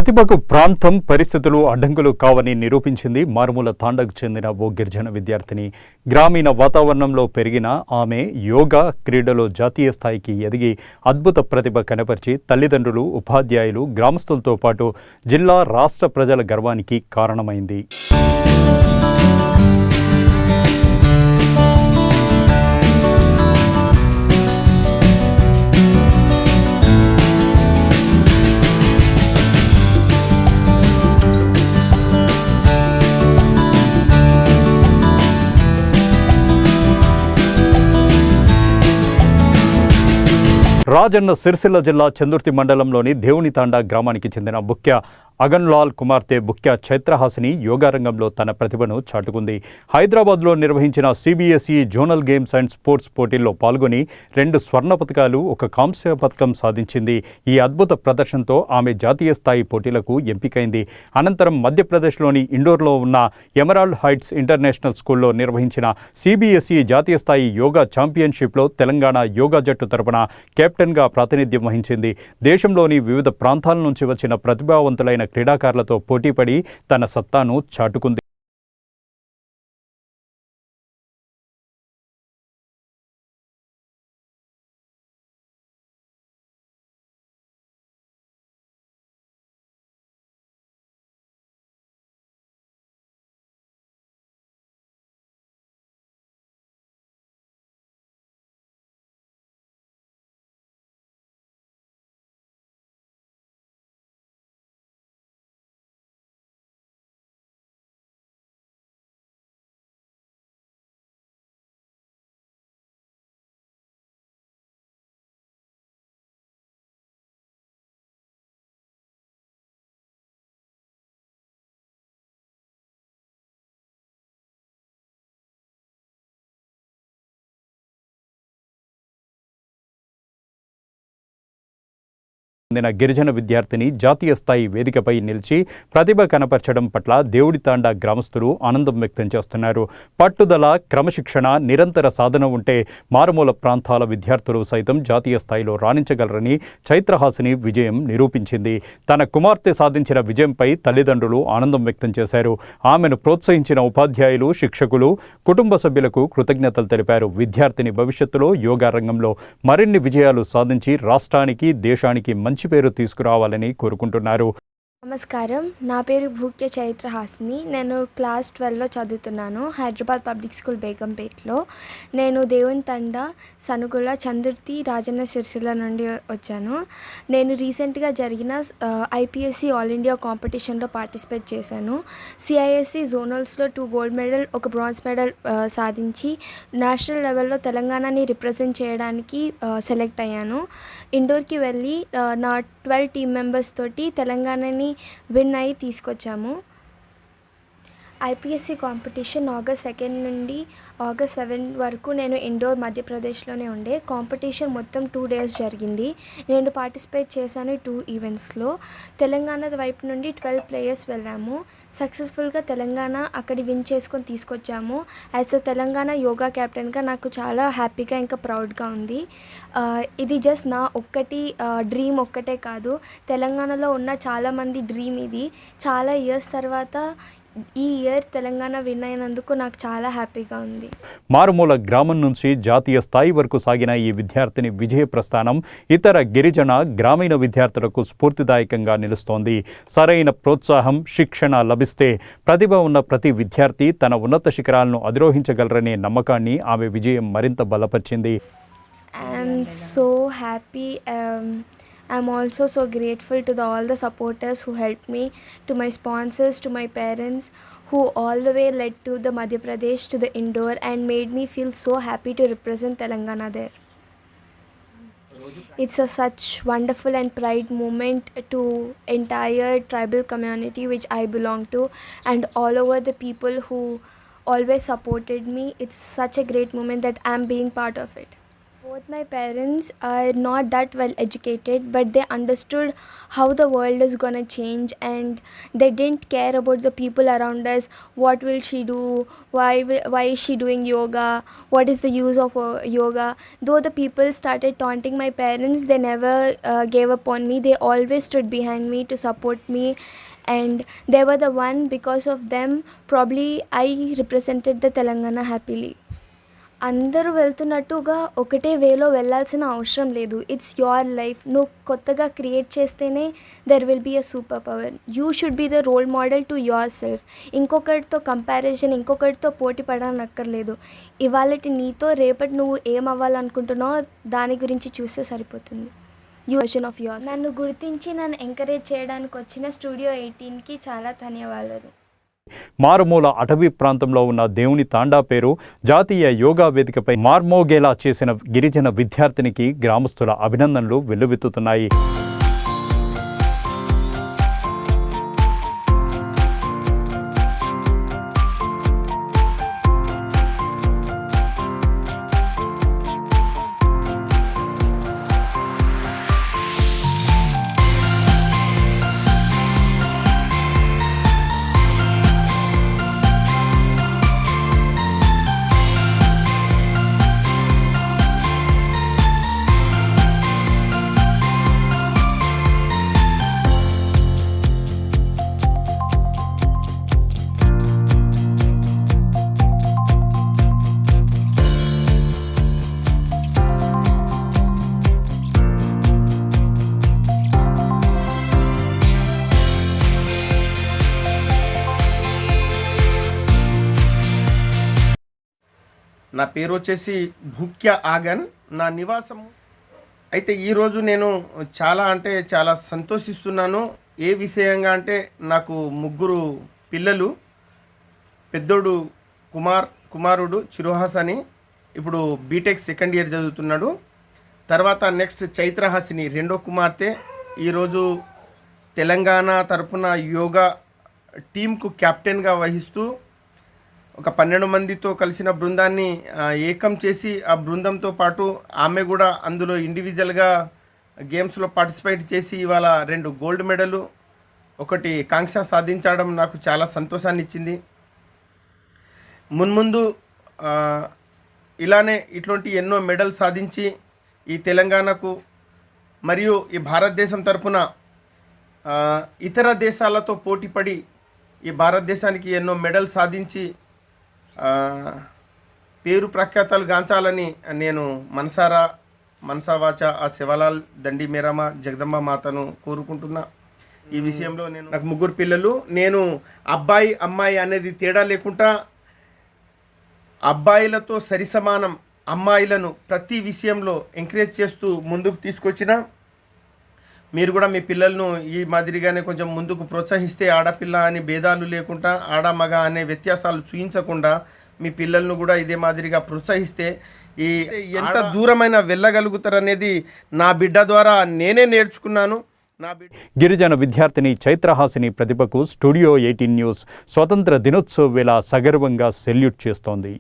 ప్రతిభకు ప్రాంతం పరిస్థితులు అడ్డంకులు కావని నిరూపించింది మారుమూల తాండకు చెందిన ఓ గిరిజన విద్యార్థిని. గ్రామీణ వాతావరణంలో పెరిగిన ఆమె యోగా క్రీడలో జాతీయ స్థాయికి ఎదిగి అద్భుత ప్రతిభ కనపరిచి తల్లిదండ్రులు, ఉపాధ్యాయులు, గ్రామస్తులతో పాటు జిల్లా, రాష్ట్ర ప్రజల గర్వానికి కారణమైంది. రాజన్న సిరిసిల్ల జిల్లా చందుర్తి మండలంలోని దేవునితాండ గ్రామానికి చెందిన బుక్య అగన్లాల్ కుమార్తె బుక్య చైత్రహాసిని యోగారంగంలో తన ప్రతిభను చాటుకుంది. హైదరాబాద్లో నిర్వహించిన CBSE zonal games and sports పోటీల్లో పాల్గొని 2 స్వర్ణ పతకాలు, 1 కాంస్య పతకం సాధించింది. ఈ అద్భుత ప్రదర్శనతో ఆమె జాతీయ స్థాయి పోటీలకు ఎంపికైంది. అనంతరం మధ్యప్రదేశ్లోని ఇండోర్లో ఉన్న ఎమరాల్డ్ హైట్స్ ఇంటర్నేషనల్ స్కూల్లో నిర్వహించిన సిబిఎస్ఈ జాతీయ స్థాయి యోగా ఛాంపియన్షిప్లో తెలంగాణ యోగా జట్టు తరపున కెప్టెన్గా ప్రాతినిధ్యం వహించింది. దేశంలోని వివిధ ప్రాంతాల నుంచి వచ్చిన ప్రతిభావంతులైన క్రీడాకారులతో పోటీపడి తన సత్తాను చాటుకుంది. గిరిజన విద్యార్థిని జాతీయ స్థాయి వేదికపై నిలిచి ప్రతిభ కనపరచడం పట్ల దేవుడితాండ గ్రామస్తులు ఆనందం వ్యక్తం చేస్తున్నారు. పట్టుదల, క్రమశిక్షణ, నిరంతర సాధన ఉంటే మారుమూల ప్రాంతాల విద్యార్థులు సైతం జాతీయ స్థాయిలో రాణించగలరని చైత్రహాసిని విజయం నిరూపించింది. తన కుమార్తె సాధించిన విజయంపై తల్లిదండ్రులు ఆనందం వ్యక్తం చేశారు. ఆమెను ప్రోత్సహించిన ఉపాధ్యాయులు, శిక్షకులు, కుటుంబ సభ్యులకు కృతజ్ఞతలు తెలిపారు. విద్యార్థిని భవిష్యత్తులో యోగా రంగంలో మరిన్ని విజయాలు సాధించి రాష్ట్రానికి, దేశానికి మంచి పేరు తీసుకురావాలని కోరుకుంటున్నారు. నమస్కారం, నా పేరు భూక్య చైత్రహాసిని. నేను క్లాస్ 12లో చదువుతున్నాను, హైదరాబాద్ పబ్లిక్ స్కూల్ బేగంపేట్లో. నేను దేవునితాండ, సనుగుల, చందుర్తి, రాజన్న సిరిసిల్ల నుండి వచ్చాను. నేను రీసెంట్గా జరిగిన ఐపీఎస్సీ ఆల్ ఇండియా కాంపిటీషన్లో పార్టిసిపేట్ చేశాను. సిఐఎస్సి జోనల్స్లో 2 గోల్డ్ మెడల్, 1 బ్రాంజ్ మెడల్ సాధించి నేషనల్ లెవెల్లో తెలంగాణని రిప్రజెంట్ చేయడానికి సెలెక్ట్ అయ్యాను. ఇండోర్కి వెళ్ళి నా 12 టీమ్ మెంబర్స్ తోటి తెలంగాణని విన్ అయ్యి తీసుకొచ్చాము. ఐపీఎస్సీ కాంపిటీషన్ ఆగస్ట్ 2 నుండి ఆగస్ట్ 7 వరకు నేను ఇండోర్, మధ్యప్రదేశ్లోనే ఉండే. కాంపిటీషన్ మొత్తం 2 days జరిగింది. నేను పార్టిసిపేట్ చేశాను 2 ఈవెంట్స్లో. తెలంగాణ వైపు నుండి 12 players వెళ్ళాము. సక్సెస్ఫుల్గా తెలంగాణ అక్కడి విన్ చేసుకొని తీసుకొచ్చాము. యాజ్ అ తెలంగాణ యోగా క్యాప్టెన్గా నాకు చాలా హ్యాపీగా ఇంకా ప్రౌడ్గా ఉంది. ఇది జస్ట్ నా ఒక్కటి డ్రీమ్ ఒక్కటే కాదు, తెలంగాణలో ఉన్న చాలామంది డ్రీమ్ ఇది. చాలా ఇయర్స్ తర్వాత ఈ ఇయర్ తెలంగాణ విన్ అయినందుకు నాకు చాలా హ్యాపీగా ఉంది. మారుమూల గ్రామం నుంచి జాతీయ స్థాయి వరకు సాగిన ఈ విద్యార్థిని విజయ ప్రస్థానం ఇతర గిరిజన, గ్రామీణ విద్యార్థులకు స్ఫూర్తిదాయకంగా నిలుస్తోంది. సరైన ప్రోత్సాహం, శిక్షణ లభిస్తే ప్రతిభ ఉన్న ప్రతి విద్యార్థి తన ఉన్నత శిఖరాలను అధిరోహించగలరనే నమ్మకాన్ని ఆమె విజయం మరింత బలపరిచింది. I'm so happy. I'm also so grateful to all the supporters who helped me, to my sponsors, to my parents, who all the way led to the Madhya Pradesh, to the Indore, and made me feel so happy to represent Telangana there. It's such wonderful and pride moment to entire tribal community which I belong to, and all over the people who always supported me. It's such a great moment that I'm being part of it. Both my parents are not that well educated, but they understood how the world is gonna change, and they didn't care about the people around us. What will she do? Why is she doing yoga? What is the use of yoga? Though the people started taunting my parents, they never gave up on me. They always stood behind me to support me, and they were the one. Because of them, probably I represented the Telangana happily. అందరూ వెళ్తున్నట్టుగా ఒకటే వేలో వెళ్ళాల్సిన అవసరం లేదు. It's your life. నువ్వు కొత్తగా create చేస్తేనే there will be a super power. You should be the role model to yourself. ఇంకొకటితో కంపారిజన్, ఇంకొకటితో పోటీ పడనక్కర్లేదు. ఇవాళటి నీతో రేపటి నువ్వు ఏం అవ్వాలనుకుంటున్నావో దాని గురించి చూస్తే సరిపోతుంది. You version of your. నన్ను గుర్తించి నన్ను ఎంకరేజ్ చేయడానికి వచ్చిన స్టూడియో 18కి చాలా ధన్యవాదాలు. మారుమూల అటవీ ప్రాంతంలో ఉన్న దేవుని తాండా పేరు జాతీయ యోగా వేదికపై మార్మోగేలా చేసిన గిరిజన విద్యార్థినికి గ్రామస్తుల అభినందనలు వెల్లువెత్తుతున్నాయి. నా పేరు వచ్చేసి భుక్య ఆగన్. నా నివాసము అయితే ఈరోజు నేను చాలా సంతోషిస్తున్నాను. ఏ విషయంగా అంటే నాకు 3 పిల్లలు. పెద్దోడు కుమారుడు చిరుహాస్ అని ఇప్పుడు బీటెక్ సెకండ్ ఇయర్ చదువుతున్నాడు. తర్వాత నెక్స్ట్ చైత్రహాసిని రెండో కుమార్తె ఈరోజు తెలంగాణ తరపున యోగా టీంకు కెప్టెన్గా వహిస్తూ ఒక 12 మందితో కలిసిన బృందాన్ని ఏకం చేసి ఆ బృందంతో పాటు ఆమె కూడా అందులో ఇండివిజువల్గా గేమ్స్లో పార్టిసిపేట్ చేసి ఇవాళ 2 గోల్డ్ మెడలు 1 కాంక్ష సాధించడం నాకు చాలా సంతోషాన్ని ఇచ్చింది. మున్ముందు ఇలానే ఇట్లాంటి ఎన్నో మెడల్ సాధించి ఈ తెలంగాణకు మరియు ఈ భారతదేశం తరపున ఇతర దేశాలతో పోటీపడి ఈ భారతదేశానికి ఎన్నో మెడల్ సాధించి పేరు ప్రఖ్యాతలు గాంచాలని నేను మనసావాచ ఆ శివలాల్ దండి మేరమ్మ జగదంబ మాతను కోరుకుంటున్నా. ఈ విషయంలో నాకు 3 పిల్లలు. నేను అబ్బాయి అమ్మాయి అనేది తేడా లేకుండా అబ్బాయిలతో సరిసమానం అమ్మాయిలను ప్రతి విషయంలో ఎంకరేజ్ చేస్తూ ముందుకు తీసుకొచ్చిన మీరు కూడా మీ పిల్లలను ఈ మాదిరిగానే కొంచెం ముందుకు ప్రోత్సహిస్తే, ఆడపిల్ల అని భేదాలు లేకుండా ఆడ మగ అనే వ్యత్యాసాలు చూయించకుండా మీ పిల్లలను కూడా ఇదే మాదిరిగా ప్రోత్సహిస్తే ఈ ఎంత దూరమైన వెళ్ళగలుగుతారనేది నా బిడ్డ ద్వారా నేనే నేర్చుకున్నాను. గిరిజన విద్యార్థిని చైత్రహాసిని ప్రతిభకు స్టూడియో 18 న్యూస్ స్వతంత్ర దినోత్సవ వేళ సగర్వంగా సెల్యూట్ చేస్తోంది.